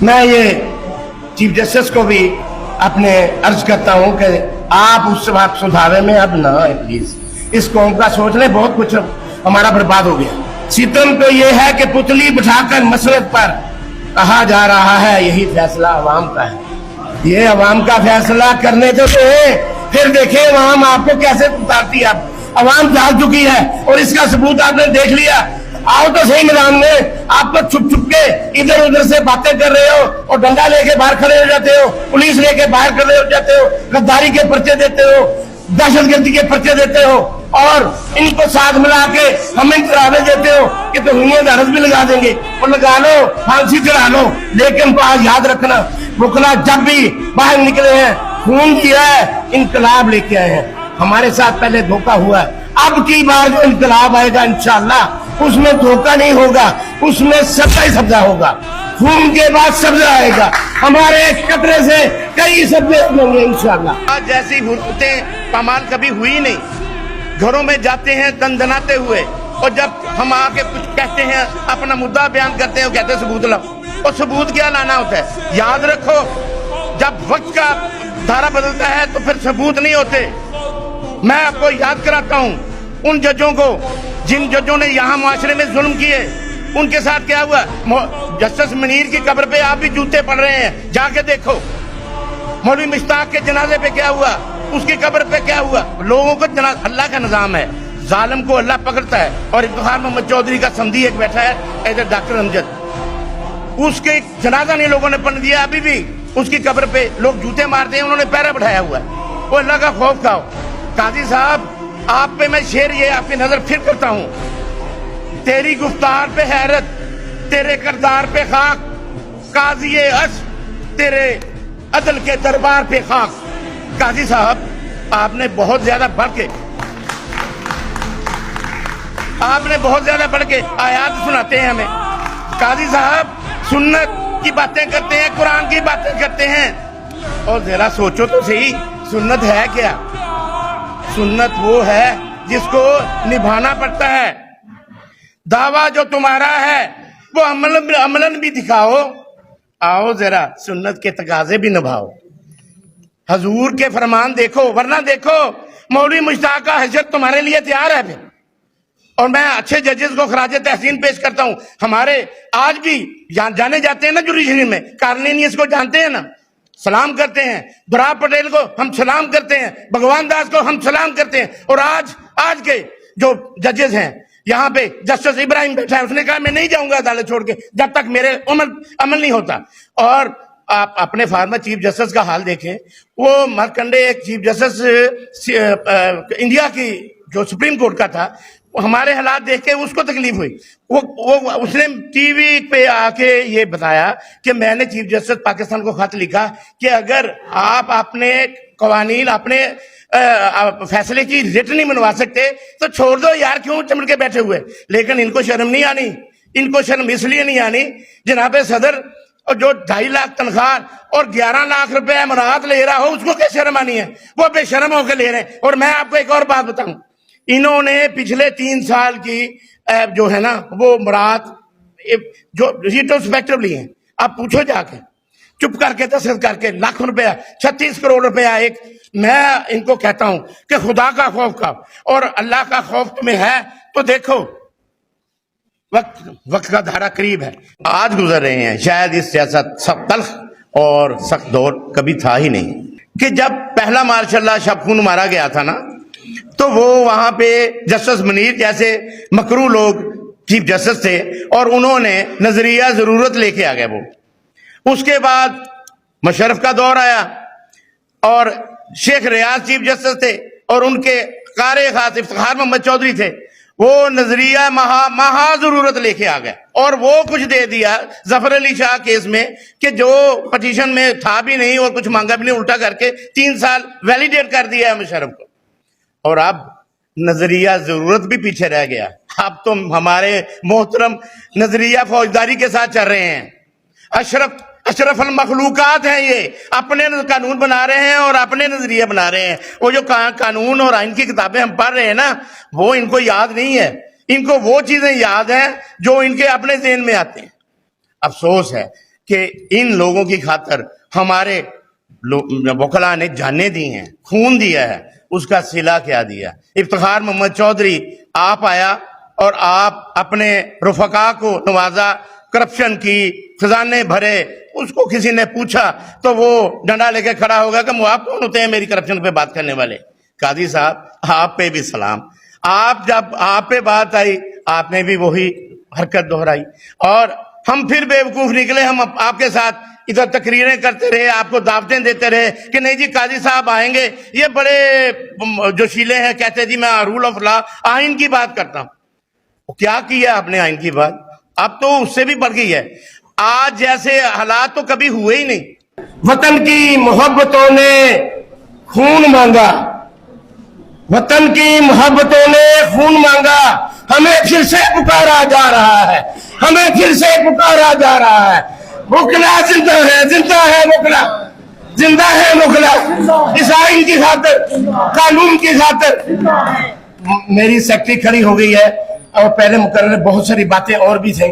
میں یہ chief justice کو بھی اپنے عرض کرتا ہوں کہ آپ اس وقت سدھارے میں اب نہ آئے پلیز. اس قوم کا سوچ لیں, بہت کچھ ہمارا برباد ہو گیا. ستم تو یہ ہے کہ پتلی بٹھا کر مسلط پر کہا جا رہا ہے یہی فیصلہ عوام کا ہے. یہ عوام کا فیصلہ کرنے تو پھر دیکھیں عوام آپ کو کیسے اتارتی ہے. اب عوام جاگ چکی ہے اور اس کا ثبوت آپ نے دیکھ لیا. آؤ تو صحیح میدان میں. آپ تو چھپ چھپ کے ادھر ادھر سے باتیں کر رہے ہو اور ڈنڈا لے کے باہر کھڑے ہو جاتے ہو, پولیس لے کے باہر کھڑے ہو جاتے ہو, غداری کے پرچے دیتے ہو, دہشت گردی کے پرچے دیتے ہو اور ان کو ساتھ ملا کے ہمیں ڈراوے دیتے ہو کہ توہین دھرس بھی لگا دیں گے. اور لگا لو, پھانسی چڑھا لو, لیکن بات یاد رکھنا بکلا جب بھی باہر نکلے ہیں خون کیا ہے, انقلاب لے کے آئے ہیں. ہمارے ساتھ پہلے دھوکہ ہوا ہے, اب کی بار جو انقلاب آئے گا انشاءاللہ اس میں دھوکہ نہیں ہوگا, اس میں سبزہ ہی سبزہ ہوگا. خون کے بعد سبزہ آئے گا. ہمارے قطرے سے کئی سبزے ہوں گے انشاءاللہ. آج جیسی حرکتیں پامال کبھی ہوئی نہیں. گھروں میں جاتے ہیں دندناتے ہوئے, اور جب ہم آ کے کچھ کہتے ہیں اپنا مدعا بیان کرتے ہیں, کہتے ہیں ثبوت لاؤ. اور ثبوت کیا لانا ہوتا ہے؟ یاد رکھو, جب وقت کا دھارا بدلتا ہے تو پھر ثبوت نہیں ہوتے. میں آپ کو یاد کراتا ہوں ان ججوں کو جن ججوں نے یہاں معاشرے میں ظلم کیے. ان کے ساتھ کیا ہوا؟ جسٹس منیر کی قبر پہ آپ بھی جوتے پڑ رہے ہیں, جا کے دیکھو. مولوی مشتاق کے جنازے پہ کیا ہوا, اس کی قبر پہ کیا ہوا. لوگوں کو اللہ کا نظام ہے, ظالم کو اللہ پکڑتا ہے. اور افتخار محمد چودھری کا سمدھی ایک بیٹھا ہے ایز ڈاکٹر امجد, اس کے جنازہ نہیں لوگوں نے پڑھ دیا. ابھی بھی اس کی قبر پہ لوگ جوتے مارتے ہیں, انہوں نے پیرا بٹھایا ہوا ہے. وہ اللہ کا خوف کھاؤ. قاضی صاحب, آپ پہ میں شعر یہ آپ کی نظر پھر کرتا ہوں. تیری گفتار پہ حیرت, تیرے کردار پہ خاک, قاضی اش تیرے عدل کے دربار پہ خاک. قاضی صاحب, آپ نے بہت زیادہ بڑھ کے آیات سناتے ہیں ہمیں. قاضی صاحب سنت کی باتیں کرتے ہیں, قرآن کی باتیں کرتے ہیں, اور ذرا سوچو تو صحیح, سنت ہے کیا؟ سنت وہ ہے جس کو نبھانا پڑتا ہے. دعویٰ جو تمہارا ہے وہ عملاً بھی دکھاؤ. آؤ ذرا سنت کے تقاضے بھی نبھاؤ. حضور کے فرمان دیکھو, ورنہ دیکھو مولوی مشتاق کا حشر تمہارے لیے تیار ہے. پھر اور میں اچھے ججز کو خراج تحسین پیش کرتا ہوں. ہمارے آج بھی جانے جاتے ہیں نا جوڈیشری میں, کارلینیس کو جانتے ہیں نا, سلام کرتے ہیں. براب پٹیل کو ہم سلام کرتے ہیں, بھگوان داس کو ہم سلام کرتے ہیں. اور آج کے جو ججز ہیں یہاں پہ, جسٹس ابراہیم بیٹھا ہے, اس نے کہا میں نہیں جاؤں گا عدالت چھوڑ کے جب تک میرے عمل نہیں ہوتا. اور آپ اپنے فارمر چیف جسٹس کا حال دیکھیں. وہ مارکنڈے ایک چیف جسٹس انڈیا کی جو سپریم کورٹ کا تھا, ہمارے حالات دیکھ کے اس کو تکلیف ہوئی. اس نے ٹی وی پہ آ کے یہ بتایا کہ میں نے چیف جسٹس پاکستان کو خط لکھا کہ اگر آپ اپنے قوانین, اپنے فیصلے کی ریٹ نہیں منوا سکتے تو چھوڑ دو یار, کیوں چمڑ کے بیٹھے ہوئے. لیکن ان کو شرم نہیں آنی. ان کو شرم اس لیے نہیں آنی, جناب صدر اور جو 2.5 لاکھ تنخواہ اور 11 لاکھ روپے امانات لے رہا ہو, اس کو کیا شرم آنی ہے؟ وہ بے شرم ہو کے لے رہے ہیں. اور میں آپ کو ایک اور بات بتاؤں, انہوں نے پچھلے 3 سال کی جو ہے نا وہ مراد جو ریٹروسپیکٹولی ہیں, آپ پوچھو جا کے, چپ کر کے دستخط کر کے, لاکھ روپیہ 36 کروڑ روپیہ ایک. میں ان کو کہتا ہوں کہ خدا کا خوف کھاؤ, اور اللہ کا خوف تمہیں ہے تو دیکھو وقت کا دھارا قریب ہے. آج گزر رہے ہیں, شاید اس جیسا سب تلخ اور سخت دور کبھی تھا ہی نہیں. کہ جب پہلا ماشاء اللہ شب خون مارا گیا تھا نا, تو وہ وہاں پہ جسٹس منیر جیسے مکرو لوگ چیف جسٹس تھے, اور انہوں نے نظریہ ضرورت لے کے آ گئے. وہ اس کے بعد مشرف کا دور آیا, اور شیخ ریاض چیف جسٹس تھے, اور ان کے قاری خاص افتخار محمد چودھری تھے. وہ نظریہ مہا ضرورت لے کے آ گئے, اور وہ کچھ دے دیا ظفر علی شاہ کیس میں کہ جو پٹیشن میں تھا بھی نہیں اور کچھ مانگا بھی نہیں, الٹا کر کے 3 سال ویلیڈیٹ کر دیا ہے مشرف کو. اور اب نظریہ ضرورت بھی پیچھے رہ گیا. اب تو ہمارے محترم نظریہ فوجداری کے ساتھ چل رہے ہیں. اشرف المخلوقات ہیں, یہ اپنے قانون بنا رہے ہیں اور اپنے نظریہ بنا رہے ہیں. وہ جو قانون اور آئین کی کتابیں ہم پڑھ رہے ہیں نا, وہ ان کو یاد نہیں ہے. ان کو وہ چیزیں یاد ہیں جو ان کے اپنے ذہن میں آتے ہیں. افسوس ہے کہ ان لوگوں کی خاطر ہمارے وکلا نے جانیں دی ہیں، خون دیا ہے، اس کا صلہ کیا دیا؟ افتخار محمد چودھری آپ آیا اور آپ اپنے رفقا کو نوازا، کرپشن کی، خزانے بھرے، اس کو کسی نے پوچھا تو وہ ڈنڈا لے کے کھڑا ہوگا کہ وہ آپ کون ہوتے ہیں میری کرپشن پہ بات کرنے والے؟ قاضی صاحب آپ پہ بھی سلام، جب آپ پہ بات آئی آپ نے بھی وہی حرکت دہرائی، اور ہم پھر بیوقوف نکلے، ہم آپ کے ساتھ ادھر تقریریں کرتے رہے، آپ کو دعوتیں دیتے رہے کہ نہیں جی قاضی صاحب آئیں گے، یہ بڑے جوشیلے ہیں، کہتے جی میں رول آف لا، آئین کی بات کرتا ہوں۔ کیا کیا آپ نے آئین کی بات؟ اب تو اس سے بھی بڑھ گئی ہے، آج جیسے حالات تو کبھی ہوئے ہی نہیں۔ وطن کی محبتوں نے خون مانگا، وطن کی محبتوں نے خون مانگا، ہمیں پھر سے پکارا جا رہا ہے، ہمیں پھر سے پکارا جا رہا ہے۔ وکلا زندہ ہے، زندہ ہے وکلا، زندہ ہے وکلا، اس آئین کی خاطر، قانون کی خاطر۔ میری سیکٹری کھڑی ہو گئی ہے اور پہلے مقرر بہت ساری باتیں اور بھی تھیں۔